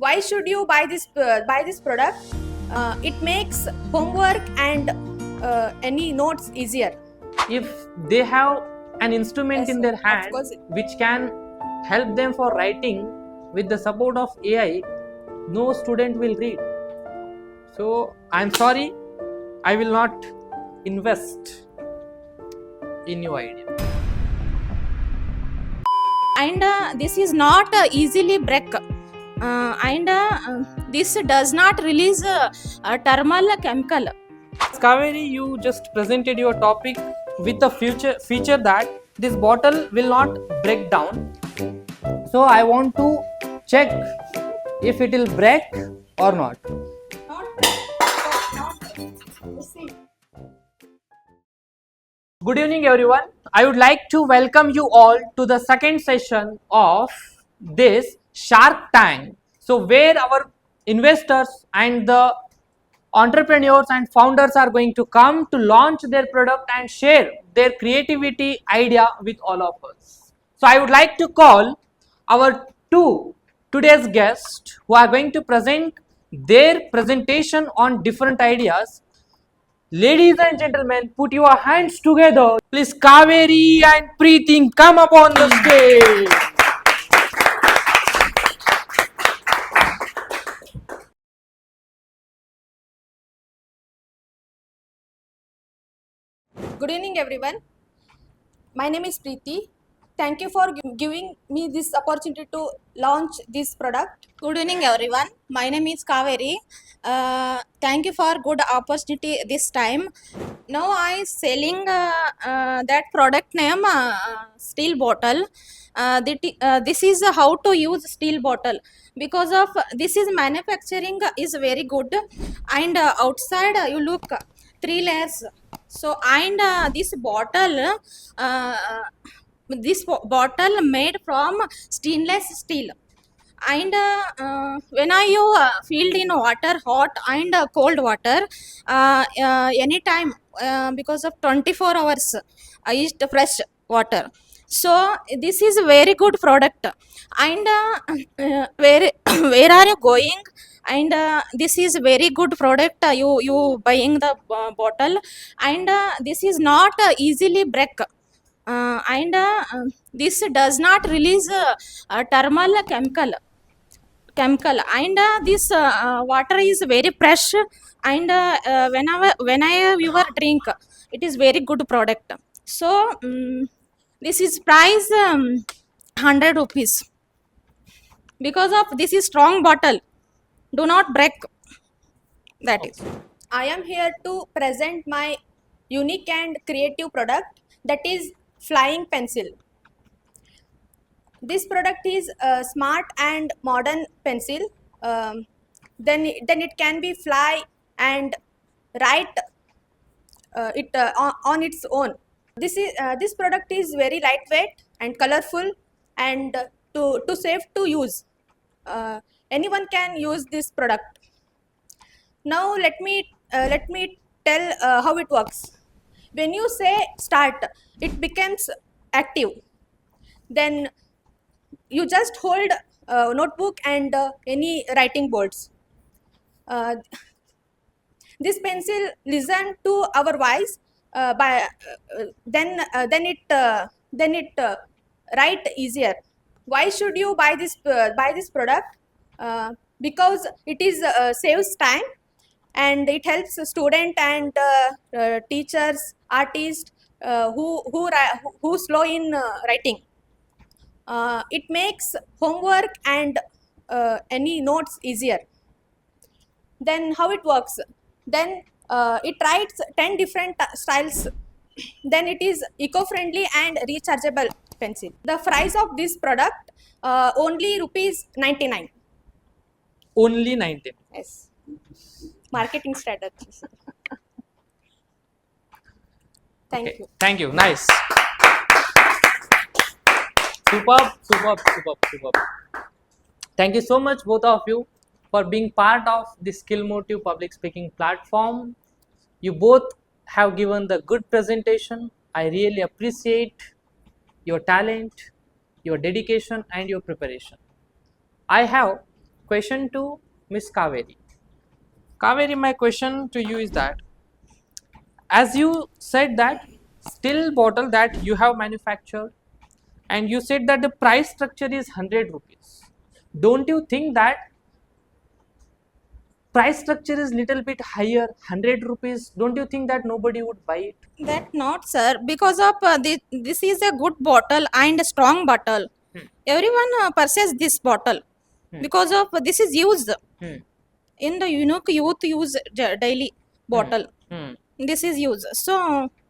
Why should you buy this product? It makes homework and any notes easier. If they have an instrument Yes, in sir. their Of hand course. which can help them for writing with the support of AI, no student will read. So I'm sorry, I will not invest in your idea. And this is not easily break. And this does not release thermal chemical. Kaveri, you just presented your topic with the feature that this bottle will not break down. So I want to check if it will break or not. Good evening everyone. I would like to welcome you all to the second session of this Shark Tank. So where our investors and the entrepreneurs and founders are going to come to launch their product and share their creativity idea with all of us. So I would like to call our today's guests who are going to present their presentation on different ideas. Ladies and gentlemen, put your hands together. Please, Kaveri and Preeti, come up on the stage. Good evening, everyone. My name is Preeti. Thank you for giving me this opportunity to launch this product. Good evening, everyone. My name is Kaveri. Thank you for good opportunity this time. Now I selling that product name steel bottle. This is how to use steel bottle because of this is manufacturing is very good, and outside you look 3 layers. So and this bottle made from stainless steel, and when I you filled in water, hot and cold water, anytime, because of 24 hours I used fresh water. So this is a very good product. And where where are you going? And this is very good product. You buying the bottle, and this is not easily break. And this does not release thermal chemical, and this water is very fresh, and whenever you are drink, it is very good product. So this is price 100 rupees because of this is strong bottle, do not break. That is, I am here to present my unique and creative product, that is flying pencil. This product is a smart and modern pencil. Then it can be fly and write on its own. This product is very lightweight and colorful, and to safe to use. Anyone can use this product. Now let me tell how it works. When you say start, it becomes active. Then you just hold a notebook and any writing boards. Uh, this pencil listen to our voice, by then it write easier. Why should you buy this product? Because it is saves time, and it helps student and teachers, artists, who slow in writing. It makes homework and any notes easier. Then how it works? Then it writes 10 different styles. Then it is eco-friendly and rechargeable pencil. The price of this product only rupees 99. Only 19. Yes. Marketing strategy. Thank you. Thank you. Nice. Superb. Thank you so much, both of you, for being part of the Skill Motive public speaking platform. You both have given the good presentation. I really appreciate your talent, your dedication, and your preparation. I have question to Miss Kaveri. Kaveri, my question to you is that, as you said that still bottle that you have manufactured, and you said that the price structure is 100 rupees, don't you think that price structure is little bit higher, 100 rupees, don't you think that nobody would buy it? That not, sir, because of this is a good bottle and a strong bottle. Hmm. Everyone purchase this bottle Hmm. because of this is used Hmm. in the youth use daily bottle. Hmm. This is used, so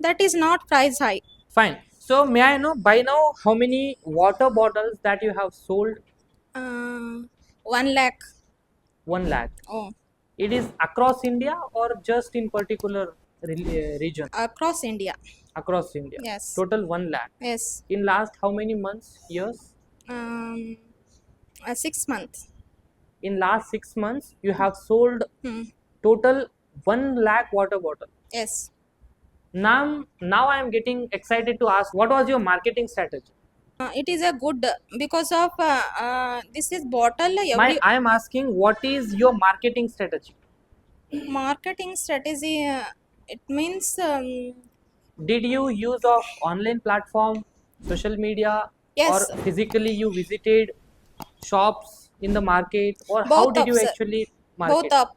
that is not price high. Fine. So may I know by now how many water bottles that you have sold? 1 lakh. 1 lakh. Oh, It is across India or just in particular region? across India. Across India. Yes. Total 1 lakh. Yes. In last how many months, years? 6 months. In last 6 months, you have sold Hmm. total 1 lakh water bottle. Yes. Now I am getting excited to ask, what was your marketing strategy? It is a good because of this is bottle every I am asking, what is your marketing strategy? marketing strategy. It means Did you use of online platform, social media, yes, or physically you visited shops in the market, or how both did of you sir. actually market? Both of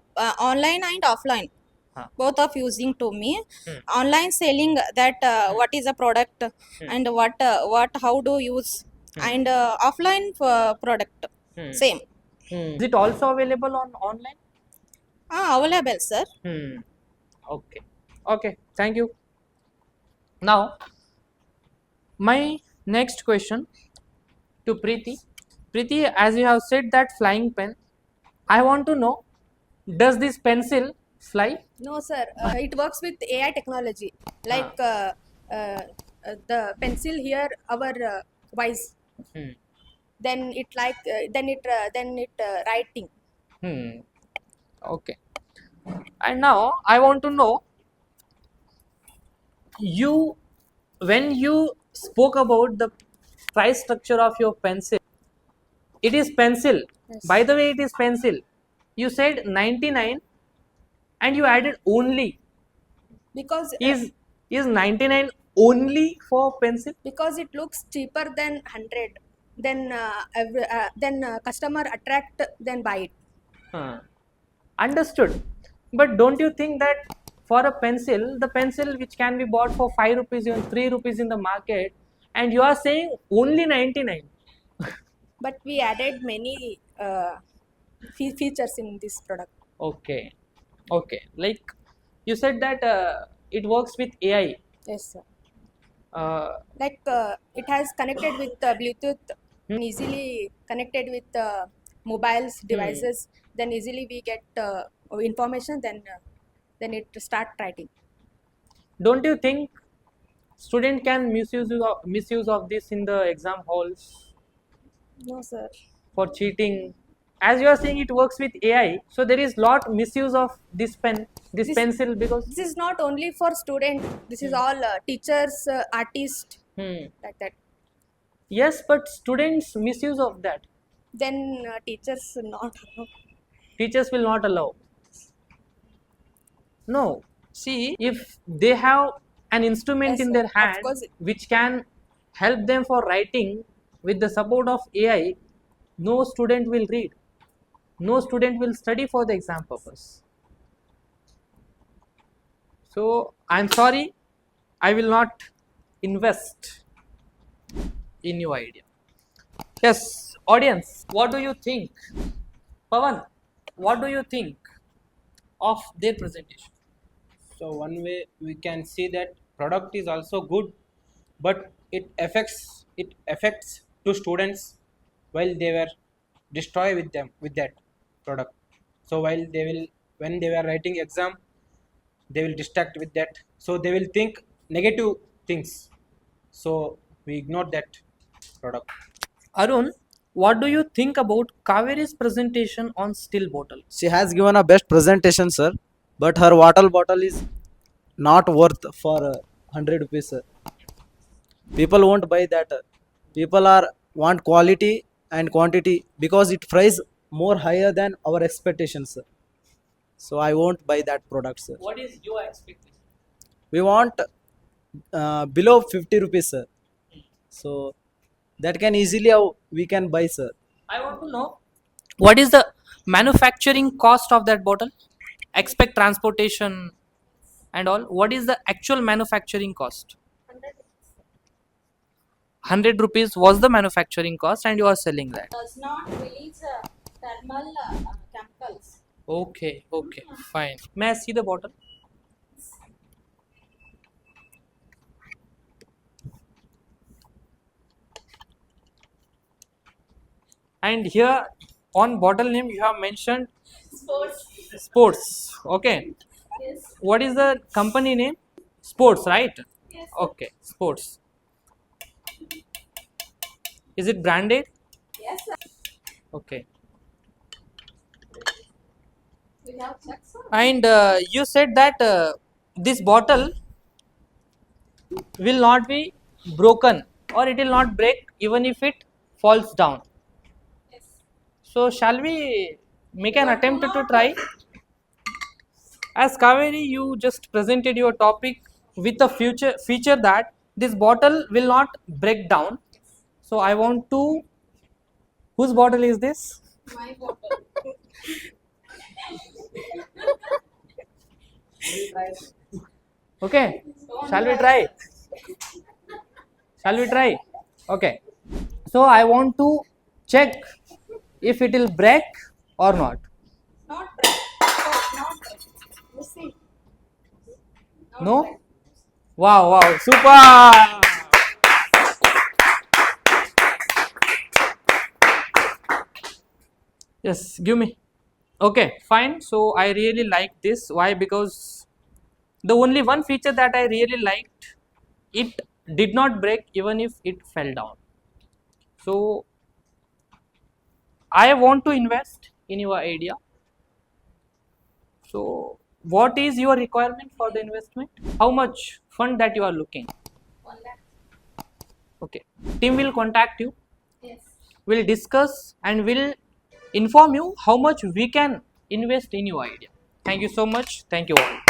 online and offline. Huh. Both of using to me. Hmm. Online selling that what is a product and what how do use and offline product Hmm. same. Is it also available on online? Available, sir. Okay. Okay. Thank you. Now, my next question to Preeti. Preeti, as you have said that flying pen, I want to know, does this pencil fly? No, sir. It works with AI technology. Like the pencil here, our voice. Hmm. Then it writing. Okay. And now I want to know, you when you spoke about the price structure of your pencil, it is pencil. Yes. By the way, it is pencil. You said 99 and you added only. Because Is 99 only for pencil? because it looks cheaper than 100, then customer attract, then buy it. Understood. But don't you think that for a pencil, the pencil which can be bought for 5 rupees, even 3 rupees in the market, and you are saying only 99? But we added many features in this product. Okay. Okay. Like you said that it works with AI. Yes, sir. Like It has connected with Bluetooth, and easily connected with mobiles devices. Then easily we get information. Then it start writing. don't you think student can misuse of this in the exam halls No, sir. for cheating? As you are saying, it works with AI, so there is lot misuse of this This- pencil, because This is not only for student. This is all teachers, artists, like that. yes, but students misuse of that. Then teachers not. Teachers will not allow. No, see, if they have an instrument Yes, in sir. their Of hand course. which can help them for writing with the support of AI, no student will read. No student will study for the exam purpose. So I'm sorry, I will not invest in your idea. Yes, audience, what do you think? Pawan, what do you think of their presentation? So one way we can see that product is also good, but it affects to students while they were destroy with them with that product. So while they will when they were writing exam, they will distract with that. So they will think negative things. So we ignore that product. Arun, what do you think about Kaveri's presentation on still bottle? She has given a best presentation, sir, but her water bottle is not worth for 100 rupees, sir. People won't buy that. People are want quality and quantity because it price more higher than our expectations, sir. So I won't buy that product, sir. What is your expectation? We want below 50 rupees, sir. So that can easily we can buy, sir. I want to know what is the manufacturing cost of that bottle? Expect transportation and all. What is the actual manufacturing cost? 100 rupees was the manufacturing cost, and you are selling that. Does not release thermal chemicals. Okay, okay, fine. May I see the bottle? And here on bottle name you have mentioned Sports. Okay. Yes. What is the company name? Sports, right? Yes. Okay, Sports. Is it branded? Yes, sir. Okay. We have checked, sir. And you said that this bottle will not be broken, or it will not break even if it falls down. Yes. So shall we make an attempt to try? As Kaveri, you just presented your topic with a feature that this bottle will not break down. So I want to. Whose bottle is this? My bottle. Okay. Shall we try? Shall we try? Okay. So I want to check if it will break or not. Not bread. Oh, not bread. You see. Not No? bread. Wow, wow, super! Yes, give me. Okay, fine. So I really like this. Why? Because the only one feature that I really liked, it did not break even if it fell down. So I want to invest in your idea. So what is your requirement for the investment? How much fund that you are looking? 1 lakh. Okay, team will contact you. Yes. We'll discuss and we'll inform you how much we can invest in your idea. Thank you so much. Thank you all.